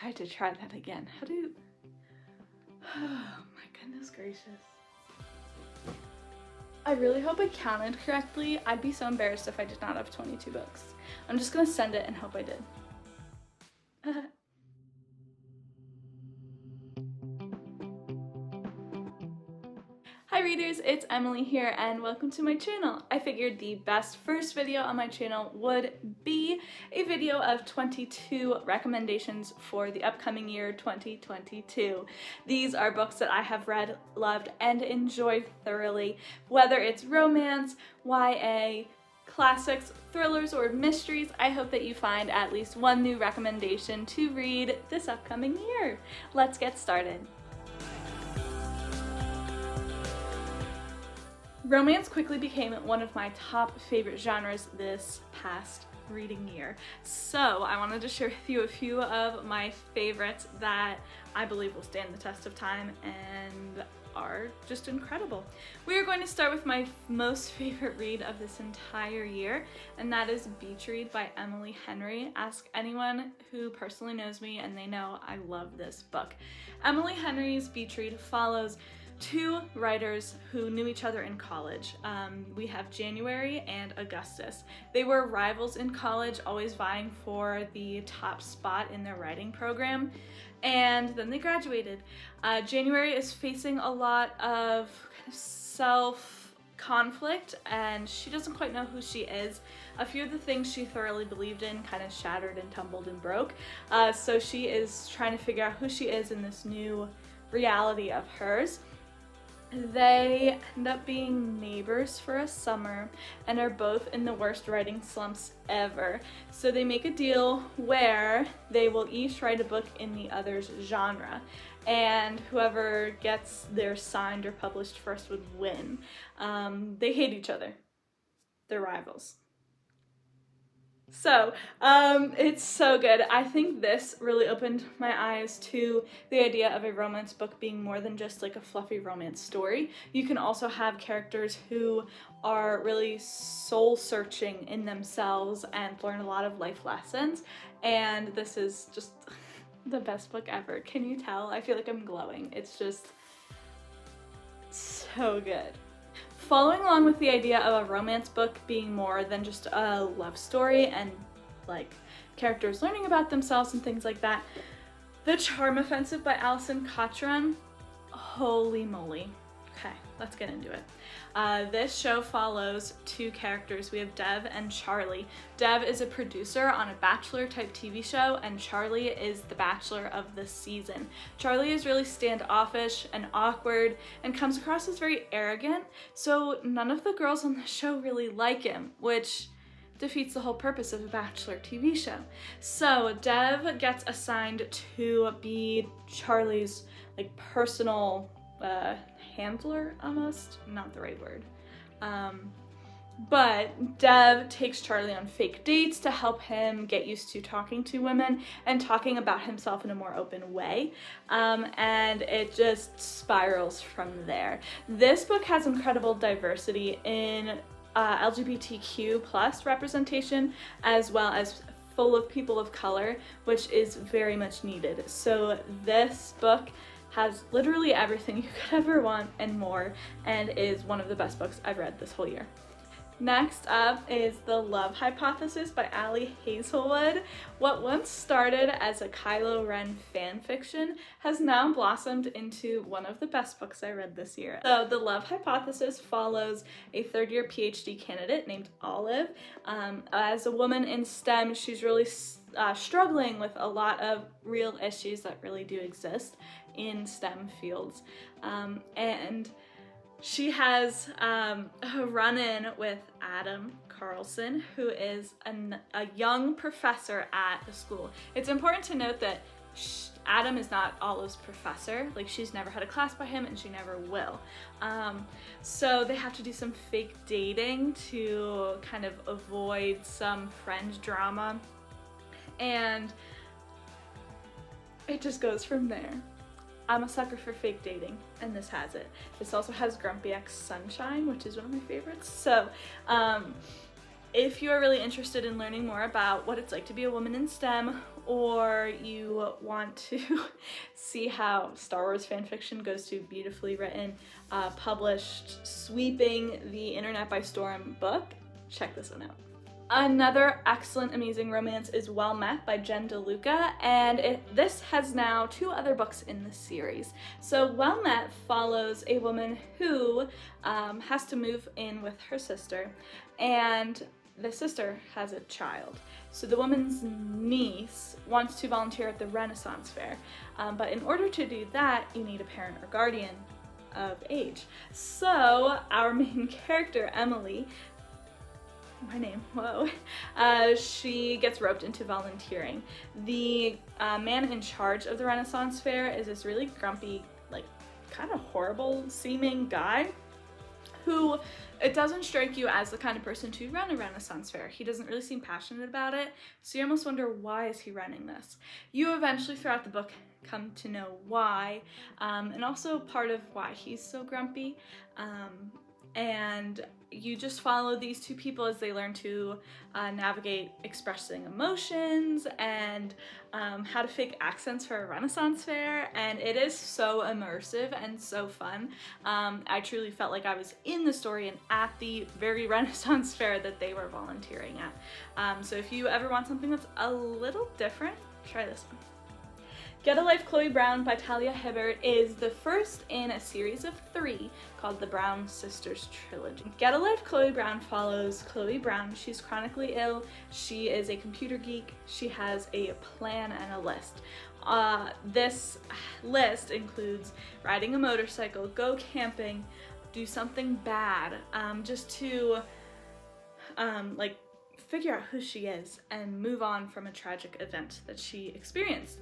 I had to try that again. How do... Oh my goodness gracious. I really hope I counted correctly. I'd be so embarrassed if I did not have 22 books. I'm just gonna send it and hope I did. Hi readers, it's Emily here and welcome to my channel. I figured the best first video on my channel would be a video of 22 recommendations for the upcoming year 2022. These are books that I have read, loved, and enjoyed thoroughly, whether it's romance, YA, classics, thrillers, or mysteries. I hope that you find at least one new recommendation to read this upcoming year. Let's get started. Romance quickly became one of my top favorite genres this past reading year. So I wanted to share with you a few of my favorites that I believe will stand the test of time and are just incredible. We are going to start with my most favorite read of this entire year, and that is Beach Read by Emily Henry. Ask anyone who personally knows me and they know I love this book. Emily Henry's Beach Read follows two writers who knew each other in college. We have January and Augustus. They were rivals in college, always vying for the top spot in their writing program, and then they graduated. January is facing a lot of kind of self-conflict, and she doesn't quite know who she is. A few of the things she thoroughly believed in kind of shattered and tumbled and broke, so she is trying to figure out who she is in this new reality of hers. They end up being neighbors for a summer and are both in the worst writing slumps ever. So they make a deal where they will each write a book in the other's genre, and whoever gets theirs signed or published first would win. They hate each other. They're rivals. So, it's so good. I think this really opened my eyes to the idea of a romance book being more than just like a fluffy romance story. You can also have characters who are really soul-searching in themselves and learn a lot of life lessons, and this is just the best book ever. Can you tell? I feel like I'm glowing. It's just so good. Following along with the idea of a romance book being more than just a love story and like characters learning about themselves and things like that, The Charm Offensive by Alison Cotran, holy moly. Okay, let's get into it. This show follows two characters. We have Dev and Charlie. Dev is a producer on a Bachelor type TV show, and Charlie is the Bachelor of the season. Charlie is really standoffish and awkward and comes across as very arrogant, so none of the girls on the show really like him, which defeats the whole purpose of a Bachelor TV show. So Dev gets assigned to be Charlie's like personal handler, almost, not the right word. But Dev takes Charlie on fake dates to help him get used to talking to women and talking about himself in a more open way. And it just spirals from there. This book has incredible diversity in LGBTQ plus representation, as well as full of people of color, which is very much needed. So this book has literally everything you could ever want and more, and is one of the best books I've read this whole year. Next up is The Love Hypothesis by Ali Hazelwood. What once started as a Kylo Ren fan fiction has now blossomed into one of the best books I read this year. So The Love Hypothesis follows a third-year PhD candidate named Olive. As a woman in STEM, she's really struggling with a lot of real issues that really do exist in STEM fields. And she has a run-in with Adam Carlson, who is a young professor at the school. It's important to note that Adam is not Olive's professor. Like, she's never had a class by him and she never will. So they have to do some fake dating to kind of avoid some friend drama. And it just goes from there. I'm a sucker for fake dating, and this has it. This also has Grumpy X Sunshine, which is one of my favorites. So If you are really interested in learning more about what it's like to be a woman in STEM, or you want to see how Star Wars fanfiction goes to beautifully written, published, sweeping the internet by storm book, check this one out. Another excellent, amazing romance is Well Met by Jen DeLuca, and this has now 2 other books in the series. So Well Met follows a woman who has to move in with her sister, and the sister has a child. So the woman's niece wants to volunteer at the Renaissance Fair, but in order to do that, you need a parent or guardian of age. So our main character, Emily, my name, whoa, she gets roped into volunteering. The man in charge of the Renaissance Fair is this really grumpy, like kind of horrible seeming guy who, it doesn't strike you as the kind of person to run a Renaissance Fair. He doesn't really seem passionate about it, so you almost wonder, why is he running this? You eventually throughout the book come to know why, and also part of why he's so grumpy. And you just follow these 2 people as they learn to navigate expressing emotions and how to fake accents for a Renaissance Fair, and it is so immersive and so fun. I truly felt like I was in the story and at the very Renaissance Fair that they were volunteering at. So if you ever want something that's a little different, try this one. Get a Life, Chloe Brown by Talia Hibbert is the first in a series of 3 called the Brown Sisters Trilogy. Get a Life, Chloe Brown follows Chloe Brown. She's chronically ill. She is a computer geek. She has a plan and a list. This list includes riding a motorcycle, go camping, do something bad, just to like figure out who she is and move on from a tragic event that she experienced.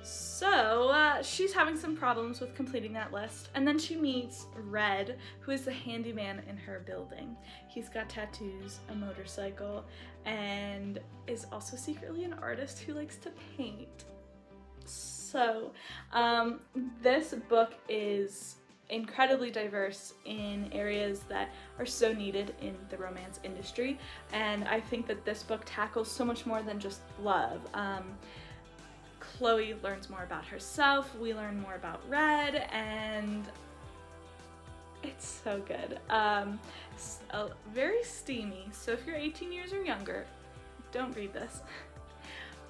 So she's having some problems with completing that list, and then she meets Red, who is the handyman in her building. He's got tattoos, a motorcycle, and is also secretly an artist who likes to paint. So this book is incredibly diverse in areas that are so needed in the romance industry, and I think that this book tackles so much more than just love. Chloe learns more about herself, we learn more about Red, and it's so good. Very steamy, so if you're 18 years or younger, don't read this.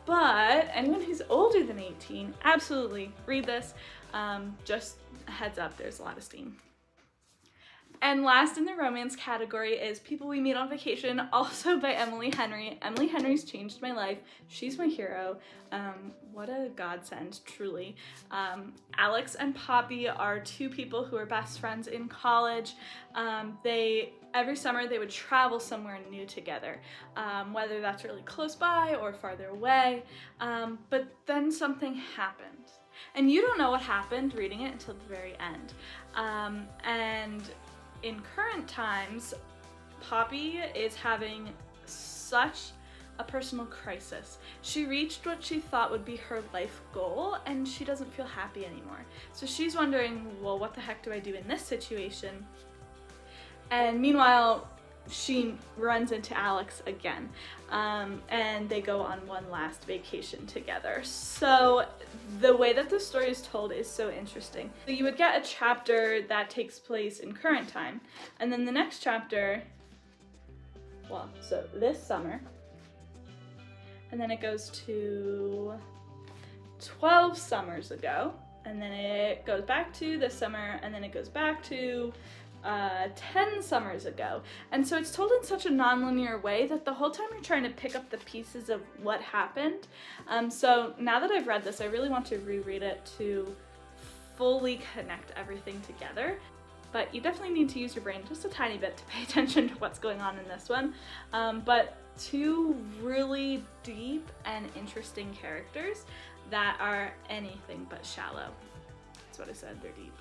But anyone who's older than 18, absolutely read this. Just a heads up, there's a lot of steam. And last in the romance category is People We Meet on Vacation, also by Emily Henry. Emily Henry's changed my life. She's my hero. What a godsend, truly. Alex and Poppy are 2 people who are best friends in college. Every summer they would travel somewhere new together, whether that's really close by or farther away. But then something happened. And you don't know what happened reading it until the very end. And in current times, Poppy is having such a personal crisis. She reached what she thought would be her life goal, and she doesn't feel happy anymore. So she's wondering, well, what the heck do I do in this situation? And meanwhile, she runs into Alex again, and they go on one last vacation together. So the way that the story is told is so interesting. So you would get a chapter that takes place in current time, and then the next chapter, well, so this summer, and then it goes to 12 summers ago, and then it goes back to this summer, and then it goes back to 10 summers ago. And so it's told in such a non-linear way that the whole time you're trying to pick up the pieces of what happened. So now that I've read this, I really want to reread it to fully connect everything together. But you definitely need to use your brain just a tiny bit to pay attention to what's going on in this one. But 2 really deep and interesting characters that are anything but shallow. That's what I said, they're deep.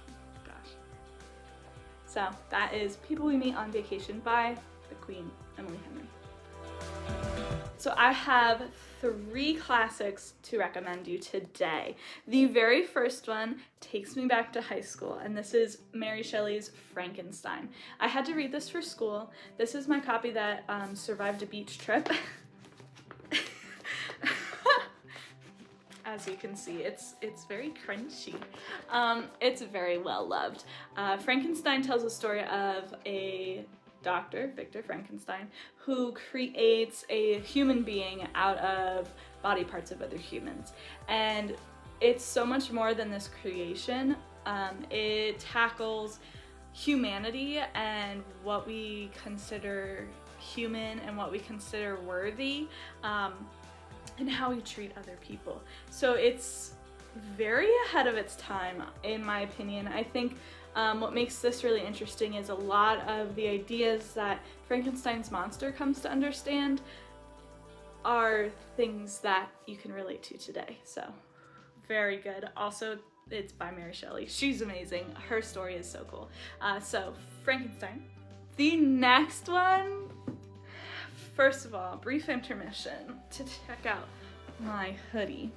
So that is People We Meet on Vacation by the Queen, Emily Henry. So I have 3 classics to recommend you today. The very first one takes me back to high school, and this is Mary Shelley's Frankenstein. I had to read this for school. This is my copy that survived a beach trip. As you can see, it's very crunchy. It's very well loved. Frankenstein tells a story of a doctor, Victor Frankenstein, who creates a human being out of body parts of other humans. And it's so much more than this creation. It tackles humanity and what we consider human and what we consider worthy, and how we treat other people. So it's very ahead of its time, in my opinion. I think what makes this really interesting is a lot of the ideas that Frankenstein's monster comes to understand are things that you can relate to today. So very good. Also, it's by Mary Shelley. She's amazing. Her story is so cool. So Frankenstein. The next one, first of all, brief intermission to check out my hoodie.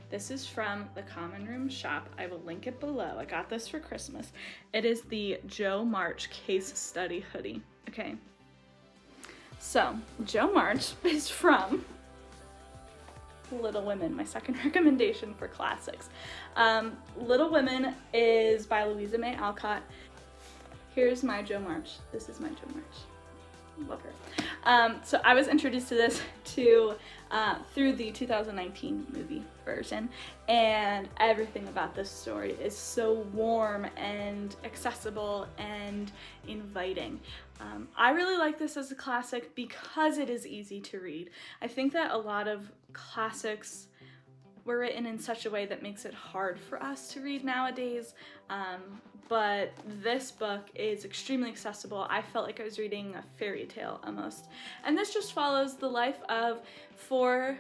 This is from the Common Room shop. I will link it below. I got this for Christmas. It is the Jo March Case Study hoodie. Okay. So, Jo March is from Little Women, my second recommendation for classics. Little Women is by Louisa May Alcott. Here's my Jo March. This is my Jo March. Love her. So I was introduced to this through the 2019 movie version, and everything about this story is so warm and accessible and inviting. I really like this as a classic because it is easy to read. I think that a lot of classics were written in such a way that makes it hard for us to read nowadays. But this book is extremely accessible. I felt like I was reading a fairy tale almost. And this just follows the life of 4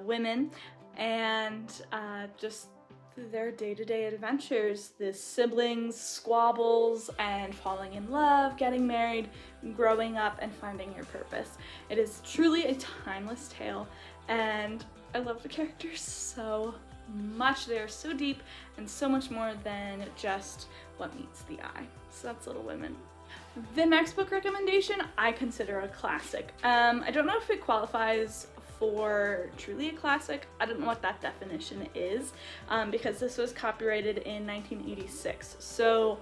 women and just their day-to-day adventures, the siblings, squabbles, and falling in love, getting married, growing up, and finding your purpose. It is truly a timeless tale, and I love the characters so much. They're so deep and so much more than just what meets the eye. So that's Little Women. The next book recommendation I consider a classic. I don't know if it qualifies for truly a classic. I don't know what that definition is, because this was copyrighted in 1986. So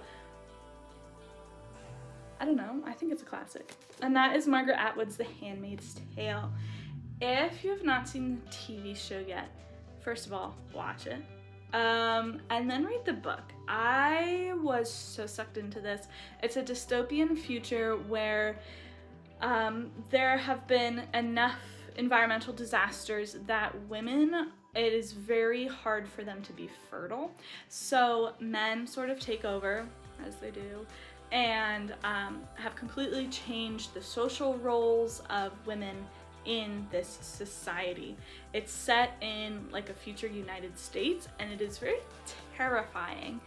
I don't know, I think it's a classic. And that is Margaret Atwood's The Handmaid's Tale. If you have not seen the TV show yet, first of all, watch it. And then read the book. I was so sucked into this. It's a dystopian future where there have been enough environmental disasters that women, it is very hard for them to be fertile. So men sort of take over, as they do, and have completely changed the social roles of women in this society. It's set in like a future United States, and it is very terrifying.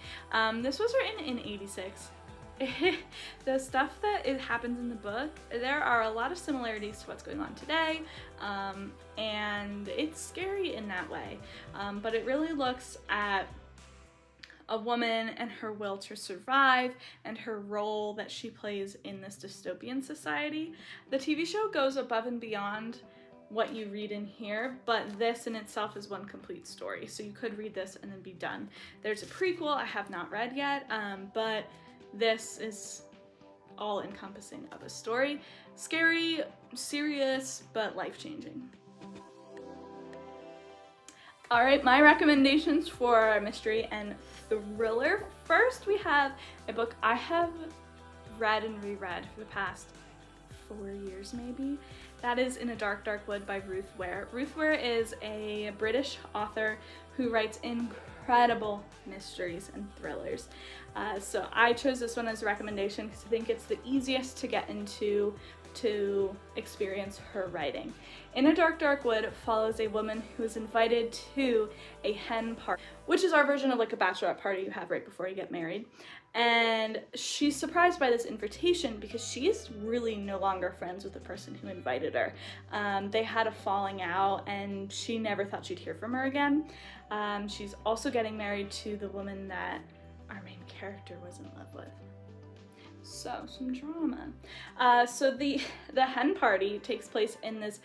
This was written in 86. The stuff that happens in the book, there are a lot of similarities to what's going on today, and it's scary in that way, but it really looks at a woman and her will to survive and her role that she plays in this dystopian society. The TV show goes above and beyond what you read in here, but this in itself is one complete story, so you could read this and then be done. There's a prequel I have not read yet, but this is all encompassing of a story. Scary, serious, but life-changing. All right, my recommendations for mystery and thriller. First, we have a book I have read and reread for the past 4 years maybe. That is In a Dark, Dark Wood by Ruth Ware. Ruth Ware is a British author who writes incredible mysteries and thrillers. So I chose this one as a recommendation because I think it's the easiest to get into to experience her writing. In a Dark, Dark Wood follows a woman who is invited to a hen party, which is our version of like a bachelorette party you have right before you get married. And she's surprised by this invitation because she is really no longer friends with the person who invited her. They had a falling out and she never thought she'd hear from her again. She's also getting married to the woman that our main character was in love with. So, some drama. So the hen party takes place in this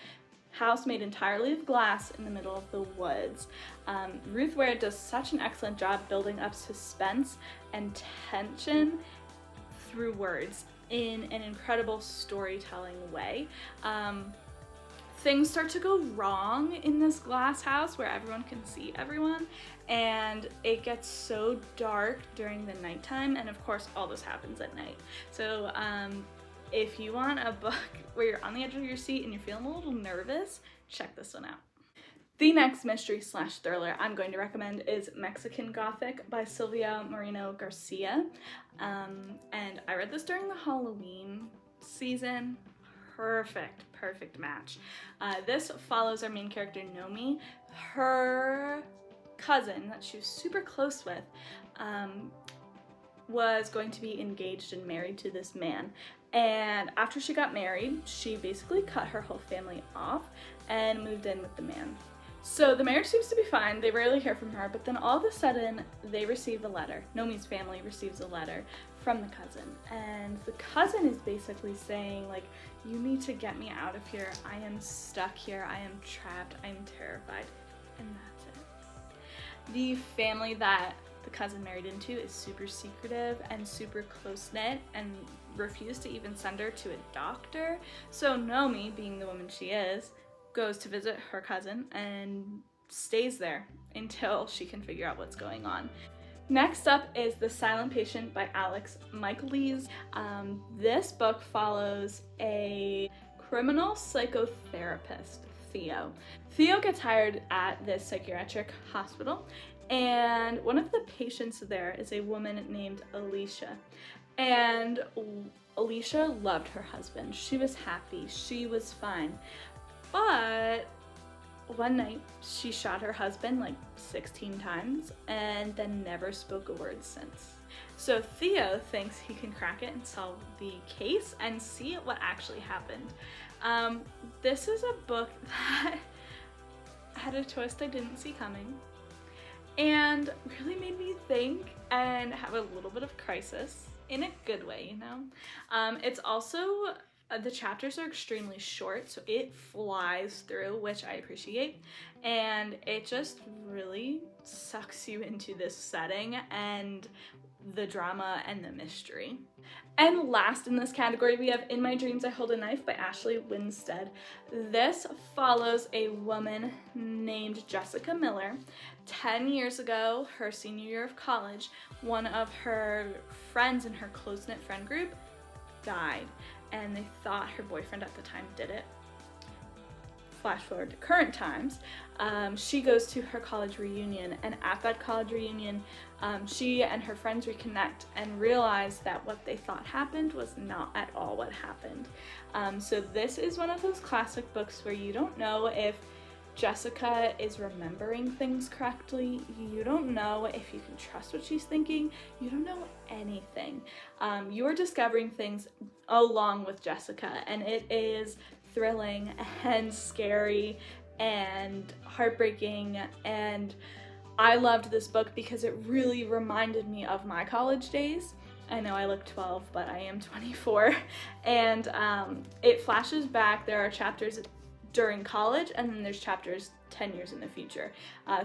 house made entirely of glass in the middle of the woods. Ruth Ware does such an excellent job building up suspense and tension through words in an incredible storytelling way. Things start to go wrong in this glass house where everyone can see everyone, and it gets so dark during the nighttime, and of course all this happens at night. So if you want a book where you're on the edge of your seat and you're feeling a little nervous, check this one out. The next mystery slash thriller I'm going to recommend is Mexican Gothic by Silvia Moreno Garcia. And I read this during the Halloween season. Perfect match. This follows our main character, Nomi. Her cousin that she was super close with was going to be engaged and married to this man. And after she got married, she basically cut her whole family off and moved in with the man. So the marriage seems to be fine, they rarely hear from her, but then all of a sudden they receive a letter. Nomi's family receives a letter from the cousin, and the cousin is basically saying, like, you need to get me out of here. I am stuck here, I am trapped, I am terrified, and that's it. The family that the cousin married into is super secretive and super close-knit and refused to even send her to a doctor. So Nomi, being the woman she is, goes to visit her cousin and stays there until she can figure out what's going on. Next up is The Silent Patient by Alex Michaelis. This book follows a criminal psychotherapist, Theo. Theo gets hired at this psychiatric hospital, and one of the patients there is a woman named Alicia. And Alicia loved her husband. She was happy, she was fine. But one night she shot her husband like 16 times and then never spoke a word since. So Theo thinks he can crack it and solve the case and see what actually happened. This is a book that had a twist I didn't see coming and really made me think and have a little bit of crisis in a good way, you know? It's also, the chapters are extremely short, so it flies through, which I appreciate, and it just really sucks you into this setting and the drama and the mystery. And last in this category, we have In My Dreams I Hold a Knife by Ashley Winstead. This follows a woman named Jessica Miller. 10 years ago, her senior year of college, one of her friends in her close-knit friend group died, and they thought her boyfriend at the time did it. Flash forward to current times, she goes to her college reunion, and at that college reunion, she and her friends reconnect and realize that what they thought happened was not at all what happened. So this is one of those classic books where you don't know if Jessica is remembering things correctly, you don't know if you can trust what she's thinking, you don't know anything. You are discovering things along with Jessica, and it is thrilling and scary and heartbreaking, and I loved this book because it really reminded me of my college days. I know I look 12, but I am 24, and it flashes back. There are chapters during college, and then there's chapters 10 years in the future.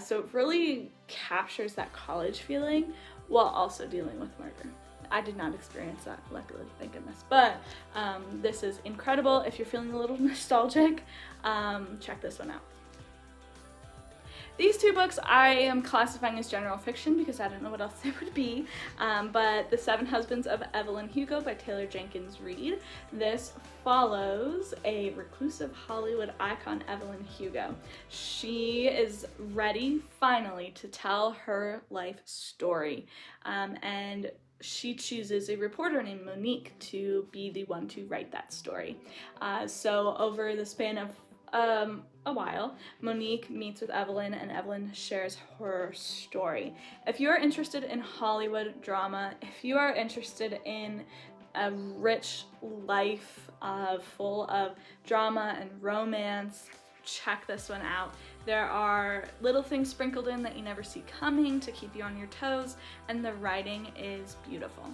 So it really captures that college feeling while also dealing with murder. I did not experience that, luckily, thank goodness. But this is incredible. If you're feeling a little nostalgic, check this one out. These two books I am classifying as general fiction because I don't know what else they would be, but The Seven Husbands of Evelyn Hugo by Taylor Jenkins Reid. This follows a reclusive Hollywood icon, Evelyn Hugo. She is ready finally to tell her life story, and she chooses a reporter named Monique to be the one to write that story. So over the span of a while, Monique meets with Evelyn and Evelyn shares her story. If you are interested in Hollywood drama, if you are interested in a rich life full of drama and romance, check this one out. There are little things sprinkled in that you never see coming to keep you on your toes, and the writing is beautiful.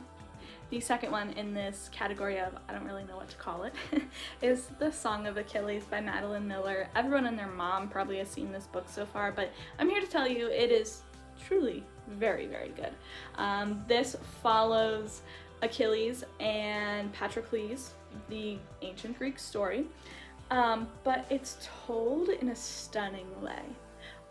The second one in this category of, I don't really know what to call it, is The Song of Achilles by Madeline Miller. Everyone and their mom probably has seen this book so far, but I'm here to tell you it is truly very, very good. This follows Achilles and Patroclus, the ancient Greek story, but it's told in a stunning way.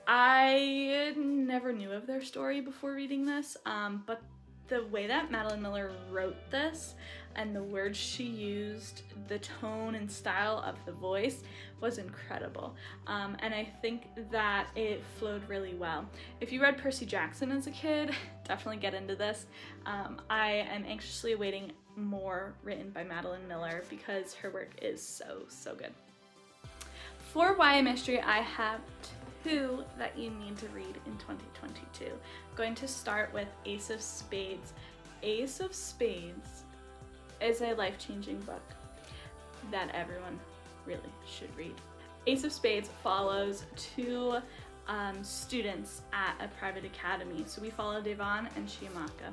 I never knew of their story before reading this, but the way that Madeline Miller wrote this and the words she used, the tone and style of the voice was incredible. And I think that it flowed really well. If you read Percy Jackson as a kid, definitely get into this. I am anxiously awaiting more written by Madeline Miller because her work is so, so good. For YA Mystery, I have two that you need to read in 2022. I'm going to start with Ace of Spades. Ace of Spades is a life-changing book that everyone really should read. Ace of Spades follows two students at a private academy. So we follow Devon and Chiamaka.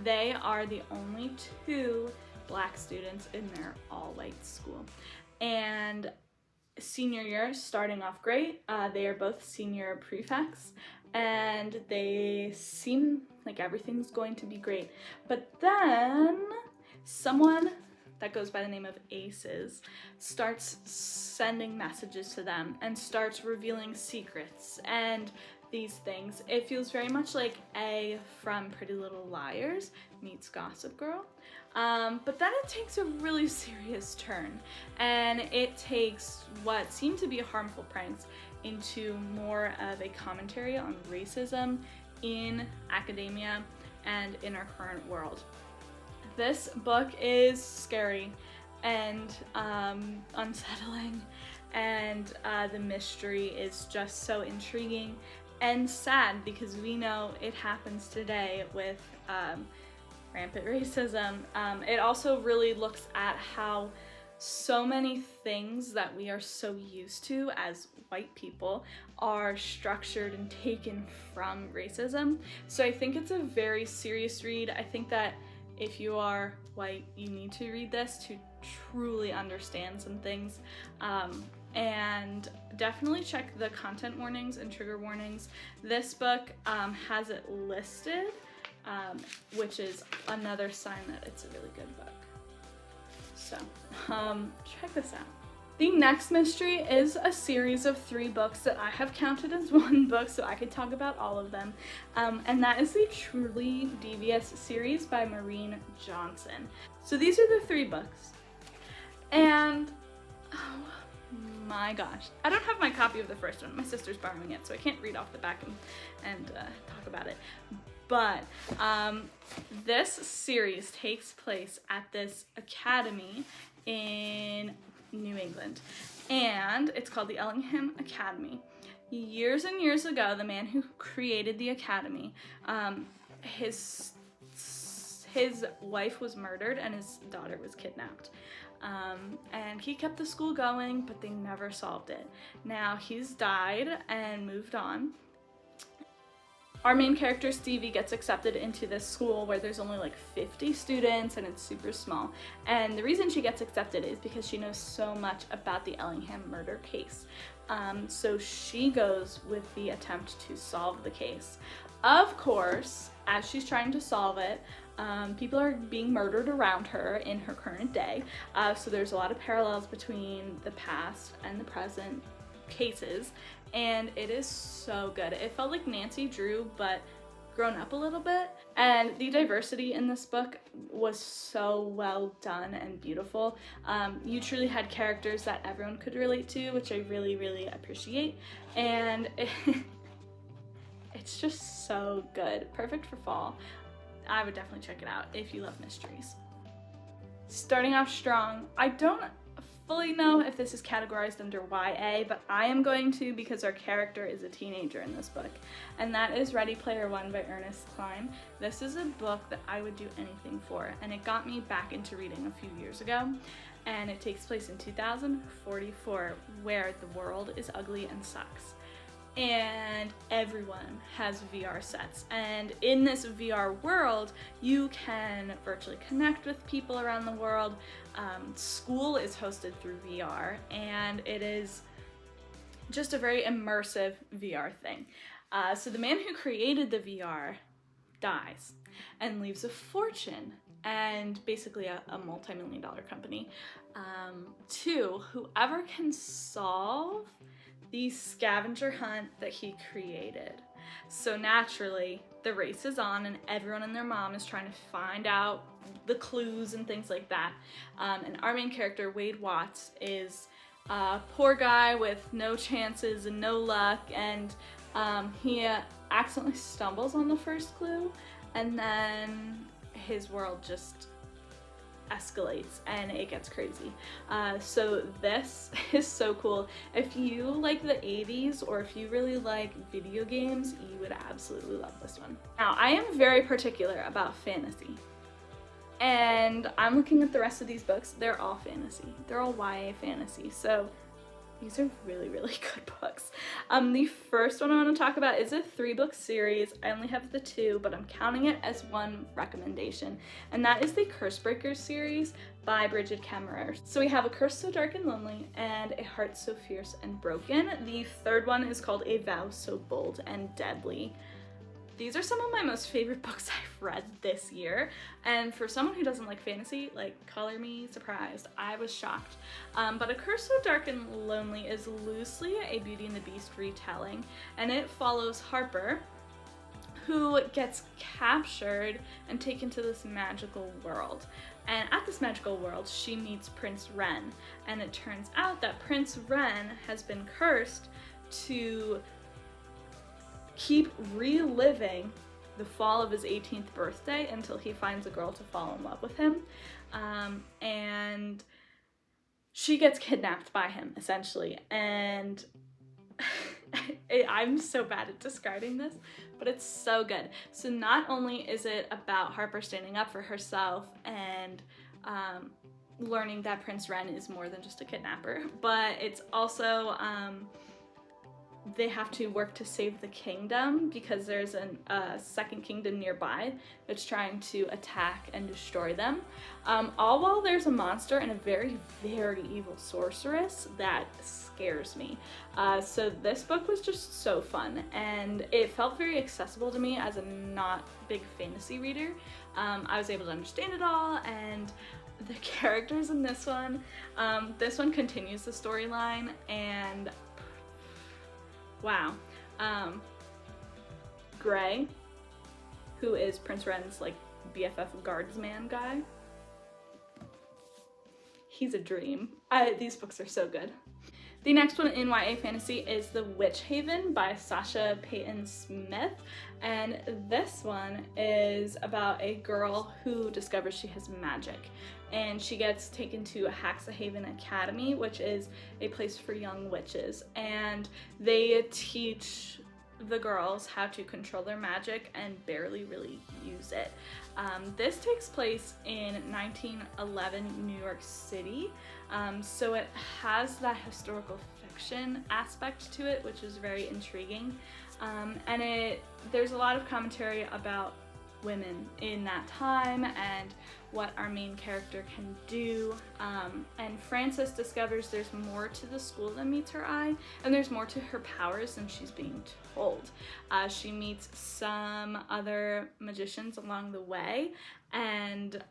They are the only two Black students in their all-white school. And senior year starting off great. They are both senior prefects and they seem like everything's going to be great. But then someone that goes by the name of Aces starts sending messages to them and starts revealing secrets and these things. It feels very much like A from Pretty Little Liars meets Gossip Girl. But then it takes a really serious turn, and it takes what seem to be harmful pranks into more of a commentary on racism in academia and in our current world. This book is scary and unsettling, and the mystery is just so intriguing and sad because we know it happens today with rampant racism. It also really looks at how so many things that we are so used to as white people are structured and taken from racism. So I think it's a very serious read. I think that if you are white, you need to read this to truly understand some things. And definitely check the content warnings and trigger warnings. This book has it listed, which is another sign that it's a really good book. So, check this out. The next mystery is a series of 3 books that I have counted as one book so I could talk about all of them. And that is the Truly Devious series by Maureen Johnson. So these are the 3 books. And, oh my gosh. I don't have my copy of the first one. My sister's borrowing it, so I can't read off the back and talk about it. But this series takes place at this academy in New England, and it's called the Ellingham Academy. Years and years ago, the man who created the academy, his wife was murdered and his daughter was kidnapped. And he kept the school going, but they never solved it. Now he's died and moved on. Our main character, Stevie, gets accepted into this school where there's only like 50 students and it's super small. And the reason she gets accepted is because she knows so much about the Ellingham murder case. So she goes with the attempt to solve the case. Of course, as she's trying to solve it, people are being murdered around her in her current day. So there's a lot of parallels between the past and the present cases, and it is so good. It felt like Nancy Drew, but grown up a little bit, and the diversity in this book was so well done and beautiful. You truly had characters that everyone could relate to, which I really, really appreciate, and it's just so good. Perfect for fall. I would definitely check it out if you love mysteries. Starting off strong, I don't fully know if this is categorized under YA, but I am going to because our character is a teenager in this book, and that is Ready Player One by Ernest Cline. This is a book that I would do anything for, and it got me back into reading a few years ago, and it takes place in 2044, where the world is ugly and sucks. And everyone has VR sets, and in this VR world you can virtually connect with people around the world. School is hosted through VR, and it is just a very immersive VR thing. So the man who created the VR dies and leaves a fortune and basically a multi-million-dollar company to whoever can solve the scavenger hunt that he created. So naturally, the race is on, and everyone and their mom is trying to find out the clues and things like that. And our main character, Wade Watts, is a poor guy with no chances and no luck, and he accidentally stumbles on the first clue, and then his world just escalates and it gets crazy. So this is so cool. If you like the 80s, or if you really like video games, you would absolutely love this one. Now, I am very particular about fantasy, and I'm looking at the rest of these books. They're all fantasy. They're all YA fantasy. So these are really, really good books. The first one I want to talk about is a 3-book series. I only have the 2, but I'm counting it as one recommendation, and that is the Cursebreakers series by Brigid Kemmerer. So we have A Curse So Dark and Lonely and A Heart So Fierce and Broken. The third one is called A Vow So Bold and Deadly. These are some of my most favorite books I've read this year, and for someone who doesn't like fantasy, like, color me surprised. I was shocked. But A Curse So Dark and Lonely is loosely a Beauty and the Beast retelling, and it follows Harper, who gets captured and taken to this magical world. And at this magical world, she meets Prince Ren, and it turns out that Prince Ren has been cursed to keep reliving the fall of his 18th birthday until he finds a girl to fall in love with him. And she gets kidnapped by him, essentially. And I'm so bad at describing this, but it's so good. So not only is it about Harper standing up for herself and learning that Prince Ren is more than just a kidnapper, but it's also they have to work to save the kingdom because there's a second kingdom nearby that's trying to attack and destroy them. All while there's a monster and a very, very evil sorceress that scares me. So this book was just so fun, and it felt very accessible to me as a not big fantasy reader. I was able to understand it all, and the characters in this one continues the storyline, and wow. Gray, who is Prince Ren's like BFF guardsman guy, he's a dream. These books are so good. The next one in YA fantasy is The Witch Haven by Sasha Payton Smith, and this one is about a girl who discovers she has magic, and she gets taken to Haxahaven Academy, which is a place for young witches, and they teach the girls how to control their magic and barely really use it. This takes place in 1911 New York City, so it has that historical fiction aspect to it, which is very intriguing, and there's a lot of commentary about women in that time and what our main character can do, and Frances discovers there's more to the school than meets her eye, and there's more to her powers than she's being told. She meets some other magicians along the way, and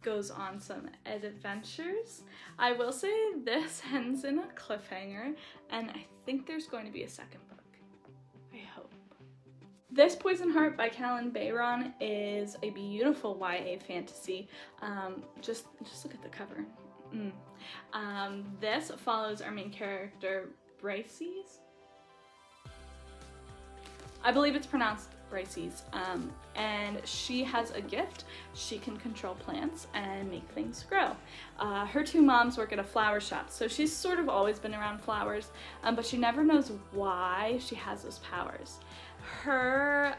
goes on some adventures. I will say this ends in a cliffhanger, and I think there's going to be a second book. I hope. This Poison Heart by Callan Bayron is a beautiful YA fantasy. Just look at the cover. This follows our main character, Brises. I believe it's pronounced Brises, and she has a gift. She can control plants and make things grow. Her two moms work at a flower shop, so she's sort of always been around flowers, but she never knows why she has those powers. Her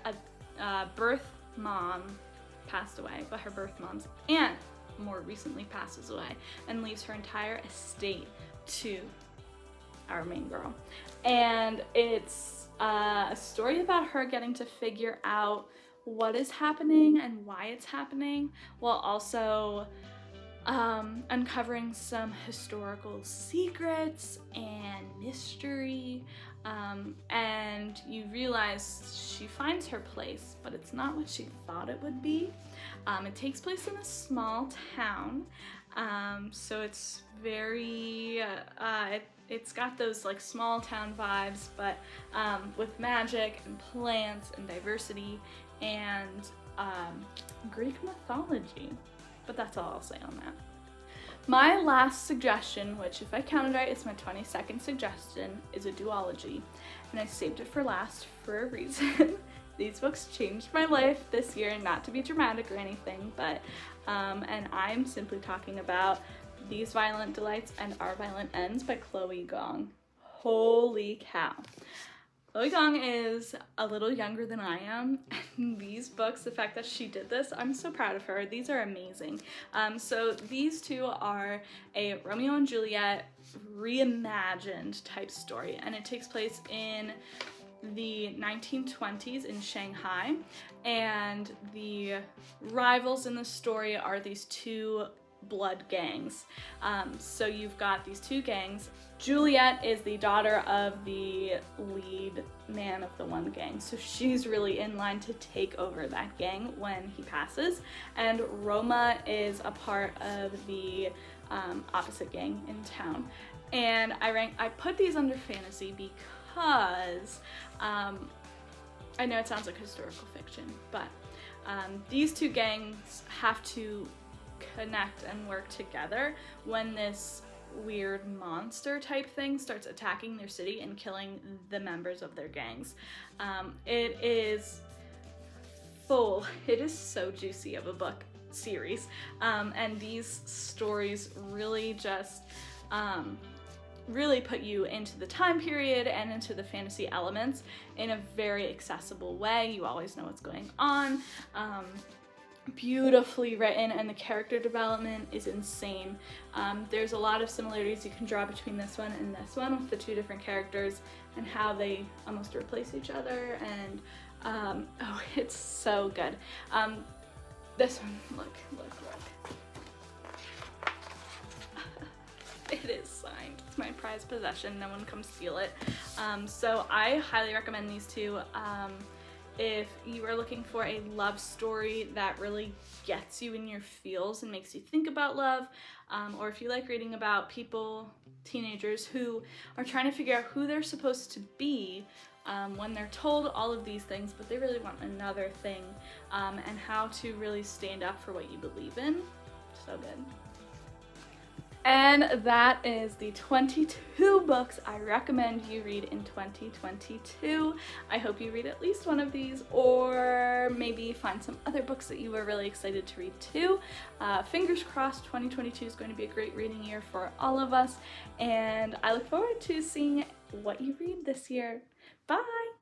birth mom passed away, but her birth mom's aunt more recently passes away and leaves her entire estate to our main girl. And it's a story about her getting to figure out what is happening and why it's happening, while also uncovering some historical secrets and mystery. And you realize she finds her place, but it's not what she thought it would be. It takes place in a small town, so it's very, it's got those like small town vibes, but with magic and plants and diversity and Greek mythology. But that's all I'll say on that. My last suggestion, which if I counted right, it's my 22nd suggestion, is a duology. And I saved it for last for a reason. These books changed my life this year, not to be dramatic or anything, but, and I'm simply talking about These Violent Delights and Our Violent Ends by Chloe Gong. Holy cow. Chloe Gong is a little younger than I am, and these books, the fact that she did this, I'm so proud of her. These are amazing. So these two are a Romeo and Juliet reimagined type story, and it takes place in the 1920s in Shanghai, and the rivals in the story are these two blood gangs. So you've got these two gangs. Juliet is the daughter of the lead man of the one gang, so she's really in line to take over that gang when he passes, and Roma is a part of the opposite gang in town. And I put these under fantasy because I know it sounds like historical fiction, but these two gangs have to connect and work together when this weird monster type thing starts attacking their city and killing the members of their gangs. It is so juicy of a book series, and these stories really just really put you into the time period and into the fantasy elements in a very accessible way. You always know what's going on. Beautifully written, and the character development is insane. There's a lot of similarities you can draw between this one and this one with the two different characters and how they almost replace each other, and oh, it's so good. This one, look. It is signed. It's my prized possession. No one come steal it. So I highly recommend these two. If you are looking for a love story that really gets you in your feels and makes you think about love, or if you like reading about teenagers who are trying to figure out who they're supposed to be when they're told all of these things, but they really want another thing, and how to really stand up for what you believe in. So good. And that is the 22 books I recommend you read in 2022. I hope you read at least one of these, or maybe find some other books that you were really excited to read too. Fingers crossed, 2022 is going to be a great reading year for all of us, and I look forward to seeing what you read this year. Bye!